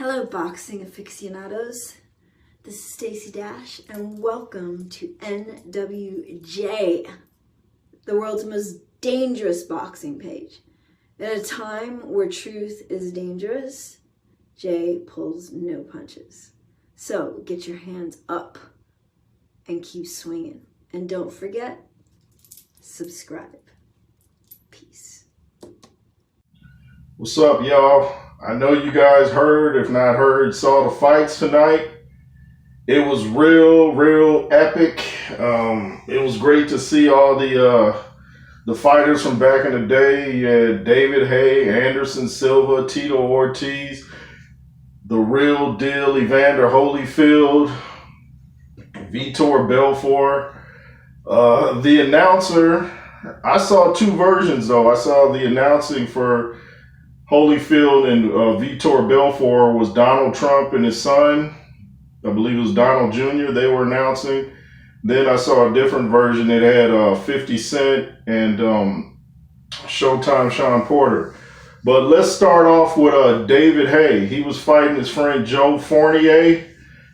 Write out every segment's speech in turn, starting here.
Hello, boxing aficionados. This is Stacy Dash, and welcome to N.W.J, the world's most dangerous boxing page. At a time where truth is dangerous, Jay pulls no punches. So get your hands up and keep swinging. And don't forget, subscribe. Peace. What's up, y'all? I know you guys heard, if not heard, saw the fights tonight. It was real epic. It was great to see all the fighters from back in the day. You had David Haye, Anderson Silva, Tito Ortiz, the real deal, Evander Holyfield, Vitor Belfort. The announcer, I saw two versions though. I saw the announcing for Holyfield and Vitor Belfort was Donald Trump and his son. I believe it was Donald Jr. They were announcing. Then I saw a different version that had 50 Cent and Showtime Sean Porter. But let's start off with David Haye. He was fighting his friend Joe Fournier.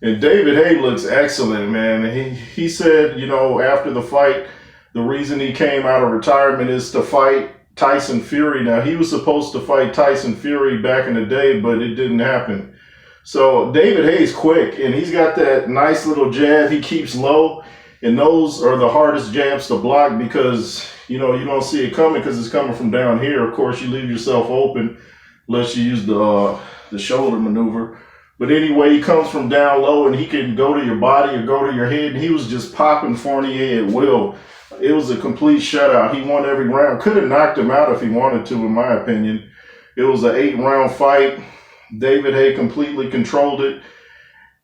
And David Haye looks excellent, man. He said, you know, after the fight, the reason he came out of retirement is to fight Tyson Fury. Now, he was supposed to fight Tyson Fury back in the day, but it didn't happen. So David Haye's quick, and he's got that nice little jab he keeps low, and those are the hardest jabs to block because, you know, you don't see it coming because it's coming from down here. Of course, you leave yourself open unless you use the shoulder maneuver. But anyway, he comes from down low, and he can go to your body or go to your head, and he was just popping Fournier at will. It was a complete shutout. He won every round. Could have knocked him out if he wanted to, in my opinion. It was an 8-round fight. David Haye completely controlled it.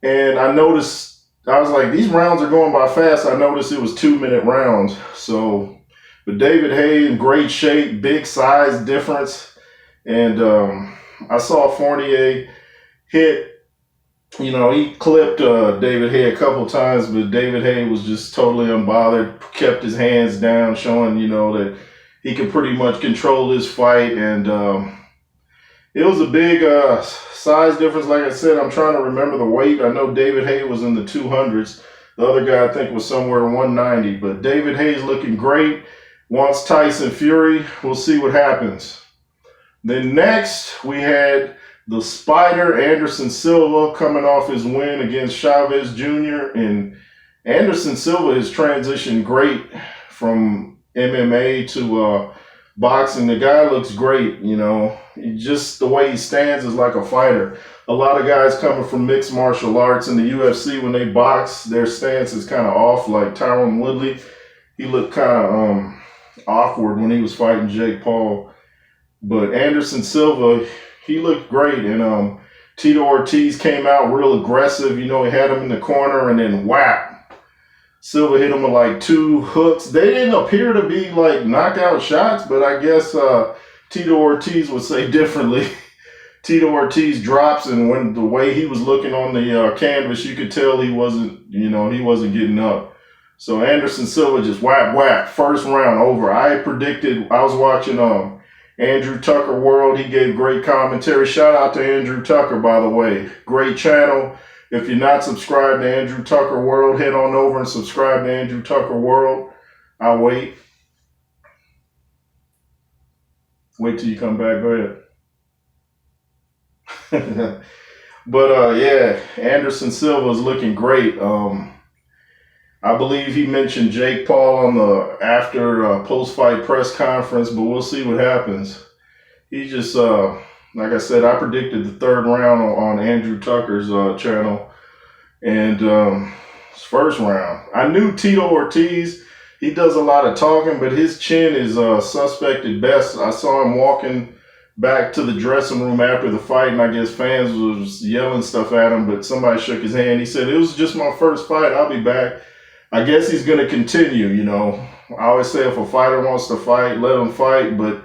And I noticed, I was like, these rounds are going by fast. I noticed it was 2-minute rounds. So, but David Haye in great shape, big size difference. And I saw Fournier hit. You know, he clipped David Haye a couple times, but David Haye was just totally unbothered, kept his hands down, showing, you know, that he could pretty much control this fight. And it was a big size difference. Like I said, I'm trying to remember the weight. I know David Haye was in the 200s. The other guy, I think, was somewhere 190. But David Haye's looking great. Wants Tyson Fury. We'll see what happens. Then next, we had the Spider, Anderson Silva, coming off his win against Chavez Jr. And Anderson Silva has transitioned great from MMA to boxing. The guy looks great, you know. Just the way he stands is like a fighter. A lot of guys coming from mixed martial arts in the UFC, when they box, their stance is kind of off, like Tyron Woodley. He looked kind of awkward when he was fighting Jake Paul. But Anderson Silva, he looked great, and Tito Ortiz came out real aggressive. You know, he had him in the corner, and then whap. Silva hit him with like 2 hooks. They didn't appear to be like knockout shots, but I guess Tito Ortiz would say differently. Tito Ortiz drops, and when the way he was looking on the canvas, you could tell he wasn't, you know, he wasn't getting up. So Anderson Silva just whap. First round over. I predicted, I was watching Andrew Tucker World. He gave great commentary. Shout out to Andrew Tucker, by the way. Great channel. If you're not subscribed to Andrew Tucker World, head on over and subscribe to Andrew Tucker World. I'll wait. Wait till you come back. Go ahead. But yeah, Anderson Silva is looking great. I believe he mentioned Jake Paul on the after post-fight press conference, but we'll see what happens. He just, like I said, I predicted the 3rd round on Andrew Tucker's channel, and first round. I knew Tito Ortiz, he does a lot of talking, but his chin is suspect at best. I saw him walking back to the dressing room after the fight, and I guess fans was yelling stuff at him, but somebody shook his hand. He said, "It was just my first fight. I'll be back." I guess he's going to continue, you know. I always say if a fighter wants to fight, let him fight. But,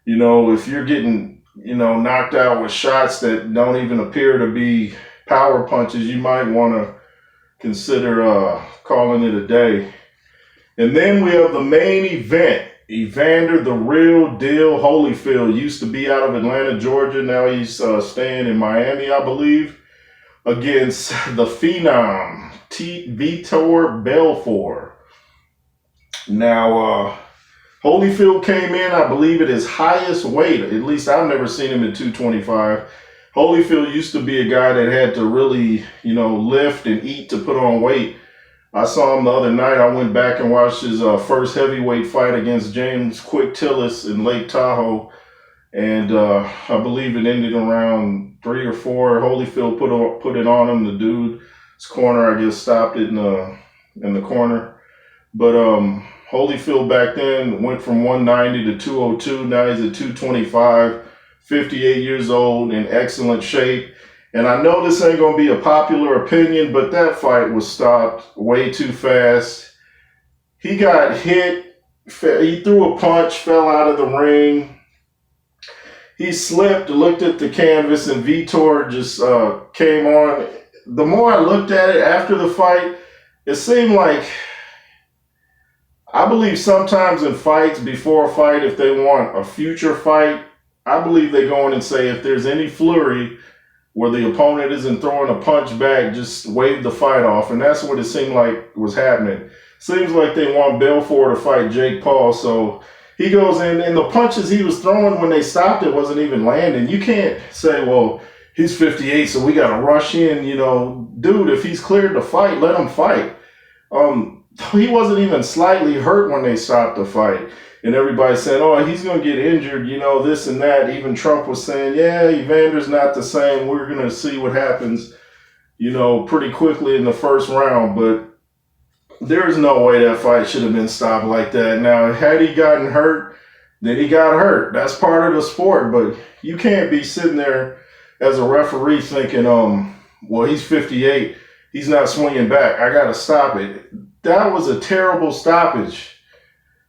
you know, if you're getting, you know, knocked out with shots that don't even appear to be power punches, you might want to consider calling it a day. And then we have the main event. Evander, the real deal Holyfield, used to be out of Atlanta, Georgia. Now he's staying in Miami, I believe, against the Phenom, Vitor Belfort. Now, Holyfield came in, I believe, at his highest weight. At least I've never seen him at 225. Holyfield used to be a guy that had to really, lift and eat to put on weight. I saw him the other night. I went back and watched his first heavyweight fight against James Quick Tillis in Lake Tahoe. And I believe it ended around 3 or 4. Holyfield put it on him. The dude's corner, I guess, stopped it in the corner. But Holyfield back then went from 190 to 202. Now he's at 225, 58 years old, in excellent shape. And I know this ain't going to be a popular opinion, but that fight was stopped way too fast. He got hit. He threw a punch, fell out of the ring. He slipped, looked at the canvas, and Vitor just came on. The more I looked at it after the fight, it seemed like, I believe sometimes in fights, before a fight, if they want a future fight, I believe they go in and say if there's any flurry where the opponent isn't throwing a punch back, just wave the fight off. And that's what it seemed like was happening. Seems like they want Belfort to fight Jake Paul. So he goes in, and the punches he was throwing when they stopped it wasn't even landing. You can't say, well, he's 58, so we got to rush in. Dude, if he's cleared to fight, let him fight. He wasn't even slightly hurt when they stopped the fight. And everybody said, oh, he's going to get injured, this and that. Even Trump was saying, yeah, Evander's not the same. We're going to see what happens, pretty quickly in the first round. But there's no way that fight should have been stopped like that. Now, had he gotten hurt, then he got hurt. That's part of the sport. But you can't be sitting there as a referee thinking, well, he's 58. He's not swinging back. I got to stop it. That was a terrible stoppage.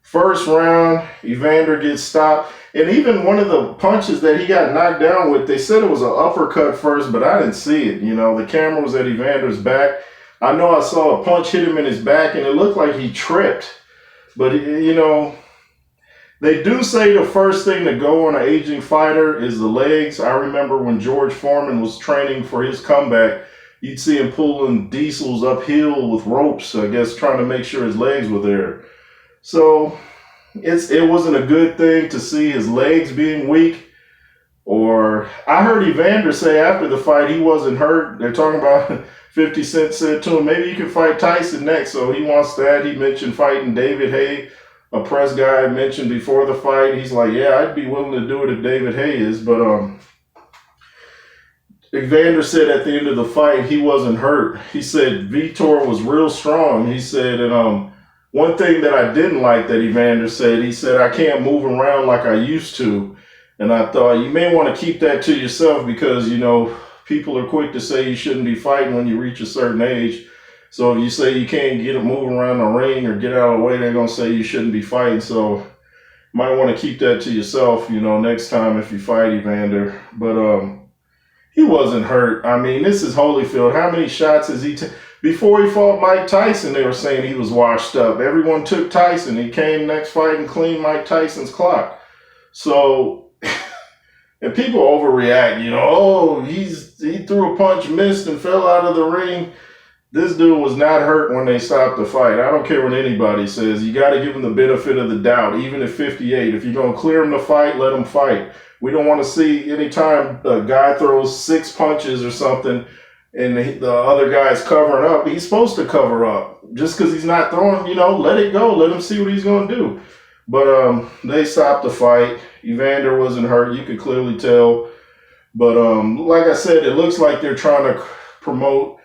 First round, Evander gets stopped. And even one of the punches that he got knocked down with, they said it was an uppercut first, but I didn't see it. The camera was at Evander's back. I know I saw a punch hit him in his back, and it looked like he tripped. But, they do say the first thing to go on an aging fighter is the legs. I remember when George Foreman was training for his comeback, you'd see him pulling diesels uphill with ropes, I guess, trying to make sure his legs were there. So it wasn't a good thing to see his legs being weak. Or I heard Evander say after the fight he wasn't hurt. They're talking about 50 Cent said to him, maybe you can fight Tyson next. So he wants that. He mentioned fighting David Haye. A press guy mentioned before the fight. He's like, yeah, I'd be willing to do it if David Haye is. But Evander said at the end of the fight he wasn't hurt. He said Vitor was real strong. He said, and one thing that I didn't like that Evander said, he said, I can't move around like I used to. And I thought you may want to keep that to yourself because, people are quick to say you shouldn't be fighting when you reach a certain age. So if you say you can't get moving around the ring or get out of the way, they're going to say you shouldn't be fighting. So you might want to keep that to yourself, next time if you fight Evander. But he wasn't hurt. I mean, this is Holyfield. How many shots has he taken? Before he fought Mike Tyson, they were saying he was washed up. Everyone took Tyson. He came next fight and cleaned Mike Tyson's clock. So, and people overreact, he threw a punch, missed, and fell out of the ring. This dude was not hurt when they stopped the fight. I don't care what anybody says. You got to give him the benefit of the doubt, even at 58. If you're going to clear him to fight, let him fight. We don't want to see any time a guy throws 6 punches or something and the other guy's covering up. He's supposed to cover up. Just because he's not throwing, let it go. Let him see what he's going to do. But they stopped the fight. Evander wasn't hurt. You could clearly tell. But like I said, it looks like they're trying to promote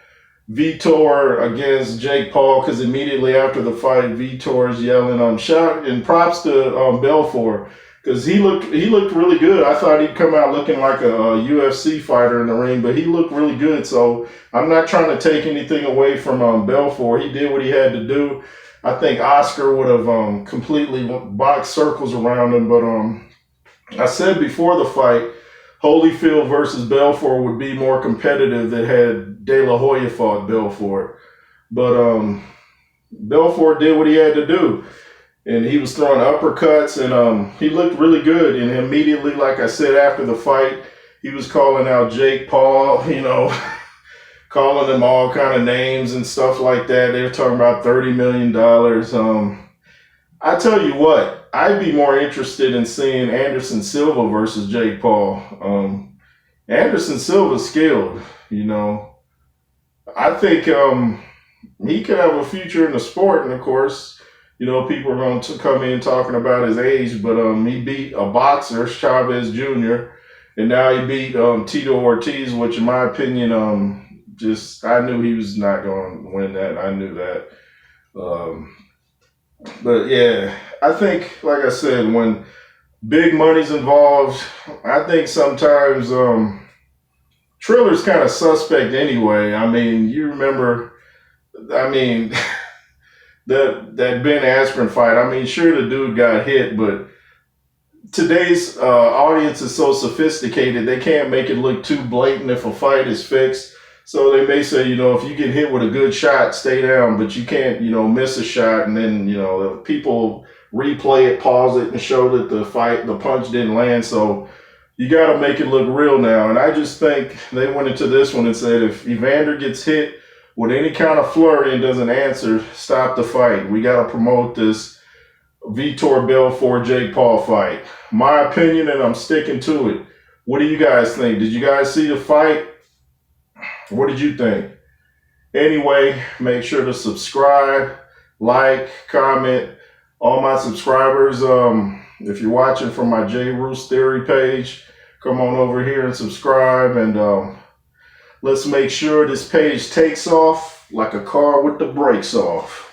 Vitor against Jake Paul because immediately after the fight, Vitor's yelling, shout and props to Belfort. Because he looked really good. I thought he'd come out looking like a UFC fighter in the ring, but he looked really good. So I'm not trying to take anything away from Belfort. He did what he had to do. I think Oscar would have completely boxed circles around him. But I said before the fight, Holyfield versus Belfort would be more competitive than had De La Hoya fought Belfort. But Belfort did what he had to do. and he was throwing uppercuts, and he looked really good. And immediately, like I said, after the fight, he was calling out Jake Paul, calling him all kind of names and stuff like that. They were talking about $30 million. I tell you what, I'd be more interested in seeing Anderson Silva versus Jake Paul. Anderson Silva's skilled, I think he could have a future in the sport, and of course, people are going to come in talking about his age, but he beat a boxer, Chavez Jr., and now he beat Tito Ortiz, which in my opinion, I knew he was not going to win that. I knew that. But yeah, I think, like I said, when big money's involved, I think sometimes Triller's kind of suspect anyway. I mean, you remember, that Ben Askren fight. I mean, sure, the dude got hit, but today's audience is so sophisticated, they can't make it look too blatant if a fight is fixed. So they may say, if you get hit with a good shot, stay down, but you can't, miss a shot, and then, people replay it, pause it, and show that the punch didn't land. So you got to make it look real now. And I just think they went into this one and said, if Evander gets hit with any kind of flurry and doesn't answer, stop the fight. We got to promote this Vitor Belfort Jake Paul fight. My opinion, and I'm sticking to it. What do you guys think? Did you guys see the fight? What did you think? Anyway, make sure to subscribe, like, comment. All my subscribers, if you're watching from my J. Roos Theory page, come on over here and subscribe. And let's make sure this page takes off like a car with the brakes off.